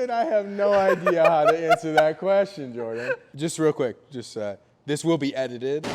Dude, I have no idea how to answer that question, Jordan. Just real quick, this will be edited.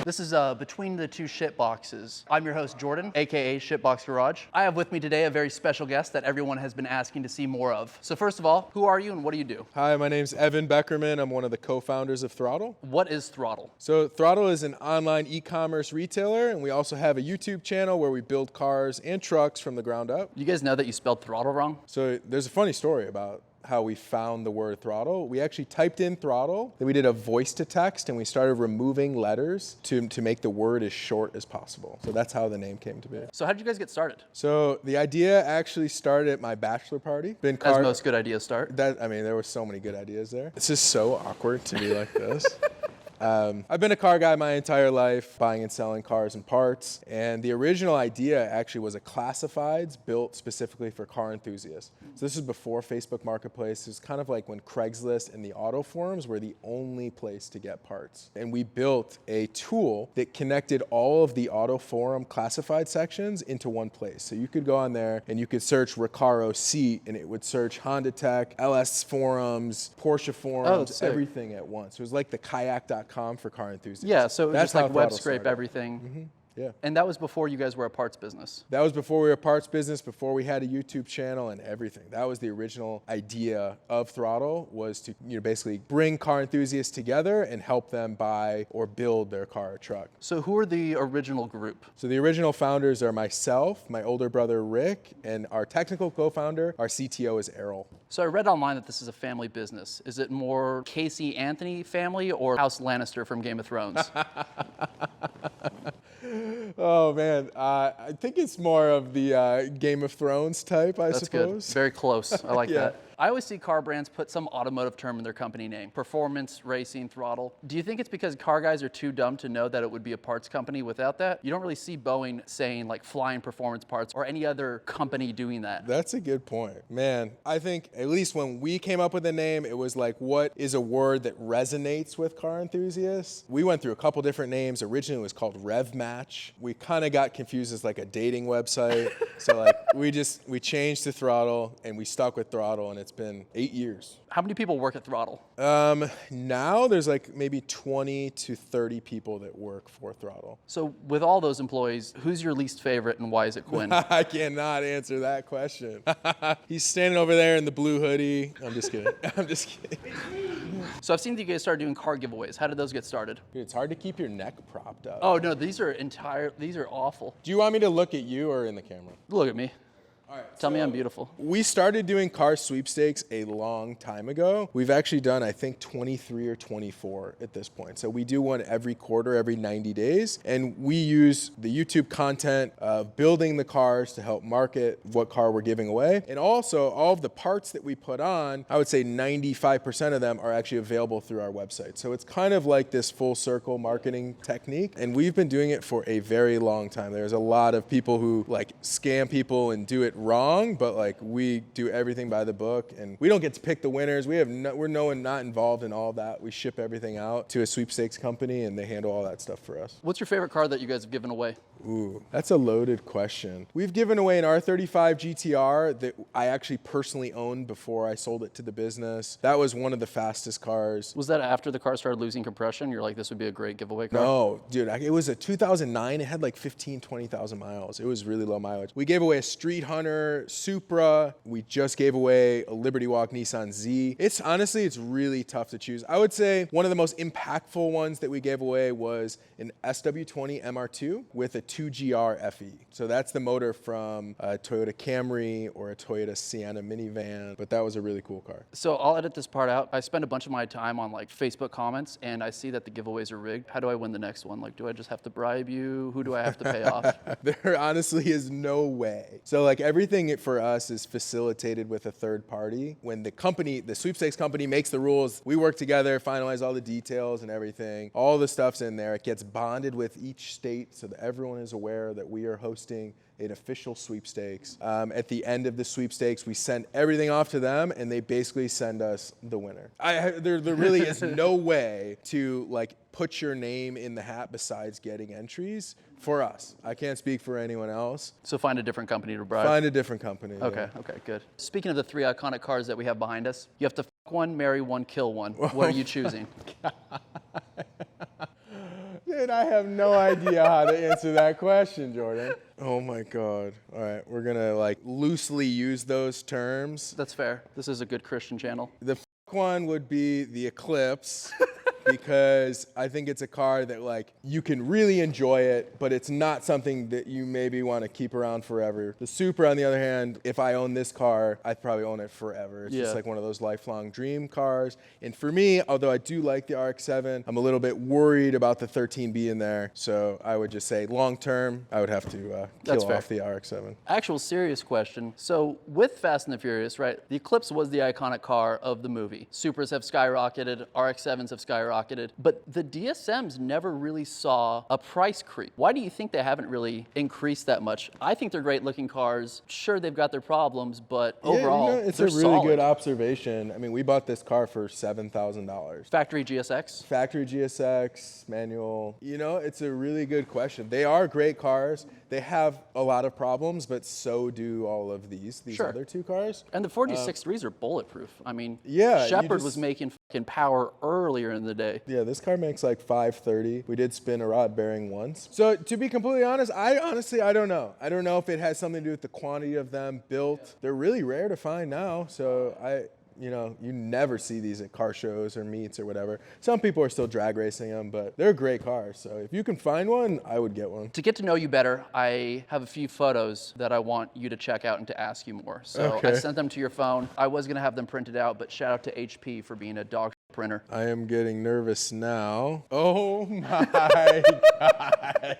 This is Between the Two Shitboxes. I'm your host, Jordan, AKA Shitbox Garage. I have with me today a very special guest that everyone has been asking to see more of. So first of all, who are you and what do you do? Hi, my name's Evan Beckerman. I'm one of the co-founders of Throttle. What is Throttle? So Throttle is an online e-commerce retailer, and we also have a YouTube channel where we build cars and trucks from the ground up. You guys know that you spelled throttle wrong? So there's a funny story about how we found the word throttle. We actually typed in throttle, then we did a voice to text, and we started removing letters to make the word as short as possible. So that's how the name came to be. So how did you guys get started? So the idea actually started at my bachelor party. As most good ideas start. There were so many good ideas there. This is so awkward to be like this. I've been a car guy my entire life, buying and selling cars and parts, and the original idea actually was a classifieds built specifically for car enthusiasts. So this is before Facebook Marketplace. It was kind of like when Craigslist and the auto forums were the only place to get parts. And we built a tool that connected all of the auto forum classified sections into one place. So you could go on there and you could search Recaro seat, and it would search Honda Tech, LS forums, Porsche forums, everything at once. It was like the kayak.com for car enthusiasts. Yeah, so that's just like web scrape everything. Mm-hmm. Yeah. And that was before you guys were a parts business. That was before we were a parts business, before we had a YouTube channel and everything. That was the original idea of Throttle, was to basically bring car enthusiasts together and help them buy or build their car or truck. So who are the original group? So the original founders are myself, my older brother Rick, and our technical co-founder, our CTO is Errol. So I read online that this is a family business. Is it more Casey Anthony family or House Lannister from Game of Thrones? Oh man, I think it's more of the Game of Thrones type, I suppose. Good. Very close. I like Yeah. that. I always see car brands put some automotive term in their company name. Performance, racing, throttle. Do you think it's because car guys are too dumb to know that it would be a parts company without that? You don't really see Boeing saying like flying performance parts or any other company doing that. That's a good point. Man, I think at least when we came up with the name, it was like, what is a word that resonates with car enthusiasts? We went through a couple different names. Originally it was called Rev Match. We kind of got confused as like a dating website. So like we changed to Throttle and we stuck with Throttle, and it's been 8 years. How many people work at Throttle? Now there's like maybe 20 to 30 people that work for Throttle. So with all those employees, who's your least favorite and why is it Quinn? I cannot answer that question. He's standing over there in the blue hoodie. I'm just kidding. I'm just kidding. So I've seen that you guys started doing car giveaways. How did those get started? Dude, it's hard to keep your neck propped up. Oh no, these are awful. Do you want me to look at you or in the camera? Look at me. All right, Tell me I'm beautiful. We started doing car sweepstakes a long time ago. We've actually done, I think, 23 or 24 at this point. So we do one every quarter, every 90 days. And we use the YouTube content of building the cars to help market what car we're giving away. And also, all of the parts that we put on, I would say 95% of them are actually available through our website. So it's kind of like this full circle marketing technique. And we've been doing it for a very long time. There's a lot of people who like scam people and do it wrong, but like we do everything by the book, and we don't get to pick the winners. We're not involved in all that. We ship everything out to a sweepstakes company, and they handle all that stuff for us. What's your favorite car that you guys have given away? Ooh, that's a loaded question. We've given away an R35 GTR that I actually personally owned before I sold it to the business. That was one of the fastest cars. Was that after the car started losing compression? You're like, this would be a great giveaway car? No, dude, it was a 2009. It had like 20,000 miles. It was really low mileage. We gave away a Street Hunter, Supra. We just gave away a Liberty Walk Nissan Z. It's really tough to choose. I would say one of the most impactful ones that we gave away was an SW20 MR2 with a 2GR FE. So that's the motor from a Toyota Camry or a Toyota Sienna minivan, but that was a really cool car. So I'll edit this part out. I spend a bunch of my time on like Facebook comments, and I see that the giveaways are rigged. How do I win the next one? Like, do I just have to bribe you? Who do I have to pay off? There honestly is no way. So like everything for us is facilitated with a third party. When the sweepstakes company makes the rules, we work together, finalize all the details and everything. All the stuff's in there. It gets bonded with each state so that everyone is aware that we are hosting an official sweepstakes. At the end of the sweepstakes, we send everything off to them, and they basically send us the winner. There really is no way to like put your name in the hat besides getting entries for us. I can't speak for anyone else. So find a different company to bribe. Find a different company. Okay, yeah. okay, good. Speaking of the 3 iconic cars that we have behind us, you have to fuck one, marry one, kill one. What are you choosing? Dude, I have no idea how to answer that question, Jordan. Oh my God. All right, we're gonna like loosely use those terms. That's fair. This is a good Christian channel. The one would be the Eclipse. Because I think it's a car that like you can really enjoy it, but it's not something that you maybe want to keep around forever. The Supra, on the other hand, if I own this car, I'd probably own it forever. It's just like one of those lifelong dream cars. And for me, although I do like the RX-7, I'm a little bit worried about the 13B in there. So I would just say long term, I would have to kill off the RX-7. Actual serious question. So with Fast and the Furious, right, the Eclipse was the iconic car of the movie. Supras have skyrocketed, RX-7s have skyrocketed. But the DSMs never really saw a price creep. Why do you think they haven't really increased that much? I think they're great looking cars. Sure, they've got their problems, but overall, it's they're a really solid. good observation. I mean, we bought this car for $7,000. Factory GSX? Factory GSX, manual. You know, it's a really good question. They are great cars. They have a lot of problems, but so do all of these other 2 cars. And the 4G63s are bulletproof. I mean, yeah, Shepard was making fucking power earlier in the day. Yeah, this car makes like 530. We did spin a rod bearing once. So to be completely honest, I don't know. I don't know if it has something to do with the quantity of them built. They're really rare to find now. So you never see these at car shows or meets or whatever. Some people are still drag racing them, but they're great cars. So if you can find one, I would get one. To get to know you better, I have a few photos that I want you to check out and to ask you more. So I sent them to your phone. I was gonna have them printed out, but shout out to HP for being a dog printer. I am getting nervous now. Oh my God.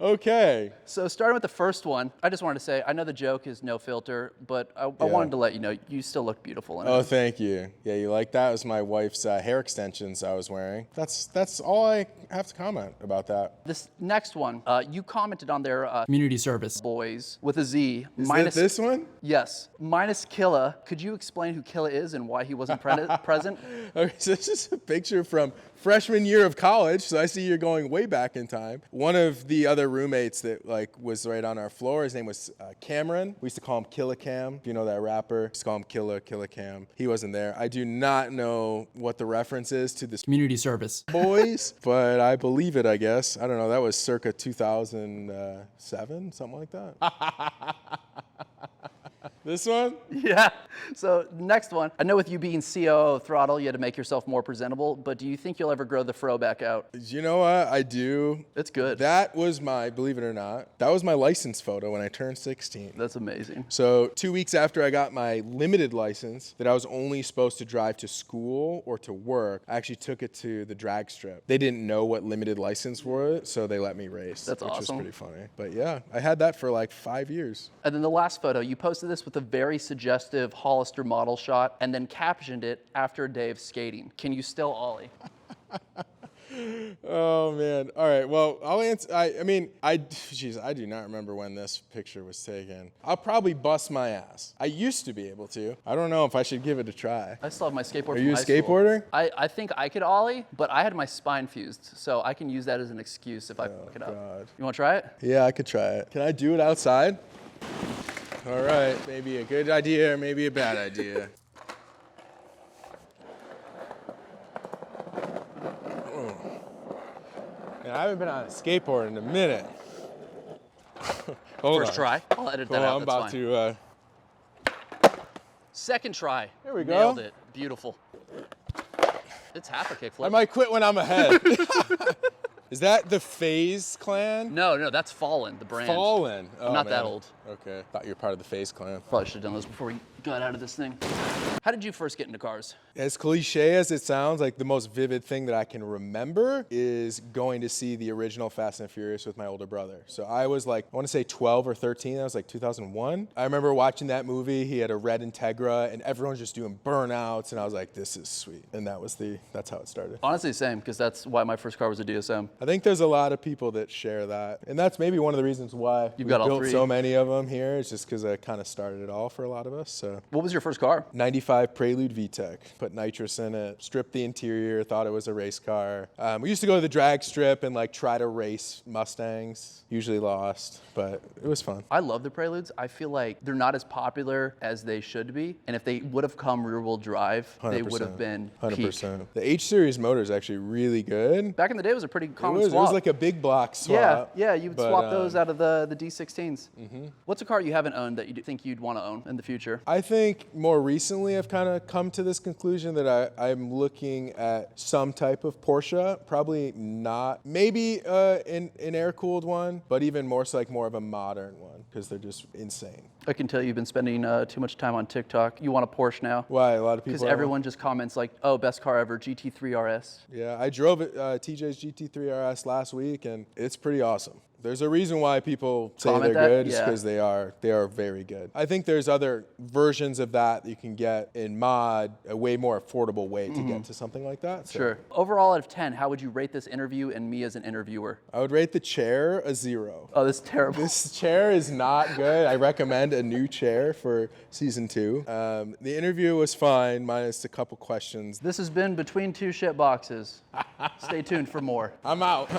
Okay. So starting with the first one, I just wanted to say, I know the joke is no filter, but I wanted to let you know, you still look beautiful in it. Oh, thank you. Yeah, you like that? It was my wife's hair extensions I was wearing. That's all I have to comment about that. This next one, you commented on their community service. Boys with a Z. Is that this one? Yes. Minus Killa. Could you explain who Killa is and why he wasn't present? Okay, so this is a picture from freshman year of college, so I see you're going way back in time. One of the other roommates that like was right on our floor, his name was Cameron. We used to call him Killa Cam. If you know that rapper, we used to call him Killa Cam. He wasn't there. I do not know what the reference is to this Community service. Boys, but I believe it, I guess. I don't know, that was circa 2007, something like that. This one? Yeah. So next one. I know with you being COO of Throttle, you had to make yourself more presentable, but do you think you'll ever grow the fro back out? You know what? I do. It's good. That was my, believe it or not, that was my license photo when I turned 16. That's amazing. So 2 weeks after I got my limited license that I was only supposed to drive to school or to work, I actually took it to the drag strip. They didn't know what limited license was, so they let me race. That's which awesome. was pretty funny. But yeah, I had that for like 5 years. And then the last photo, you posted this with a very suggestive Hollister model shot and then captioned it after a day of skating. Can you still ollie? Oh man. All right. Well, I'll answer. I do not remember when this picture was taken. I'll probably bust my ass. I used to be able to. I don't know if I should give it a try. I still have my skateboard Are from you a high school. skateboarder? I think I could ollie, but I had my spine fused, so I can use that as an excuse if I fuck it up. God. You want to try it? Yeah, I could try it. Can I do it outside? All right. Maybe a good idea, or maybe a bad idea. I haven't been on a skateboard in a minute. Hold First on. try. I'll edit that out. I'm That's about fine. to. Second try. There we go. Nailed it. Beautiful. It's half a kickflip. I might quit when I'm ahead. Is that the FaZe clan? No, that's Fallen, the brand. Fallen. Oh, I'm not man. that old. Okay. Thought you were part of the FaZe clan. Probably should have done this before we gut out of this thing. How did you first get into cars? As cliche as it sounds, like the most vivid thing that I can remember is going to see the original Fast and Furious with my older brother. So I was like, I want to say 12 or 13. That was like 2001. I remember watching that movie. He had a red Integra and everyone's just doing burnouts. And I was like, this is sweet. And that's how it started. Honestly, same, because that's why my first car was a DSM. I think there's a lot of people that share that. And that's maybe one of the reasons why we got all built three. so many of them here. It's just because I kind of started it all for a lot of us. So What was your first car? 95 Prelude VTEC. Put nitrous in it, stripped the interior, thought it was a race car. We used to go to the drag strip and like try to race Mustangs. Usually lost, but it was fun. I love the Preludes. I feel like they're not as popular as they should be. And if they would have come rear-wheel drive, they would have been 100%. peak. The H-Series motor is actually really good. Back in the day, it was a pretty common It swap. was like a big block swap. Yeah, you would but, swap those out of the D16s. What's a car you haven't owned that you think you'd want to own in the future? I think more recently I've kind of come to this conclusion that I'm looking at some type of Porsche, probably not, maybe an air-cooled one, but even more so like more of a modern one because they're just insane. I can tell you've been spending too much time on TikTok. You want a Porsche now? Why? A lot of people. Because everyone just comments like, oh, best car ever, GT3 RS. Yeah, I drove TJ's GT3 RS last week and it's pretty awesome. There's a reason why people say Comment they're that? good, Yeah. because they are very good. I think there's other versions of that you can get in mod, a way more affordable way to get to something like that. So Sure. Overall, out of 10, how would you rate this interview and me as an interviewer? I would rate the chair a 0. Oh, this is terrible. This chair is not good. I recommend a new chair for season 2. The interview was fine, minus a couple questions. This has been Between Two Shit Boxes. Stay tuned for more. I'm out.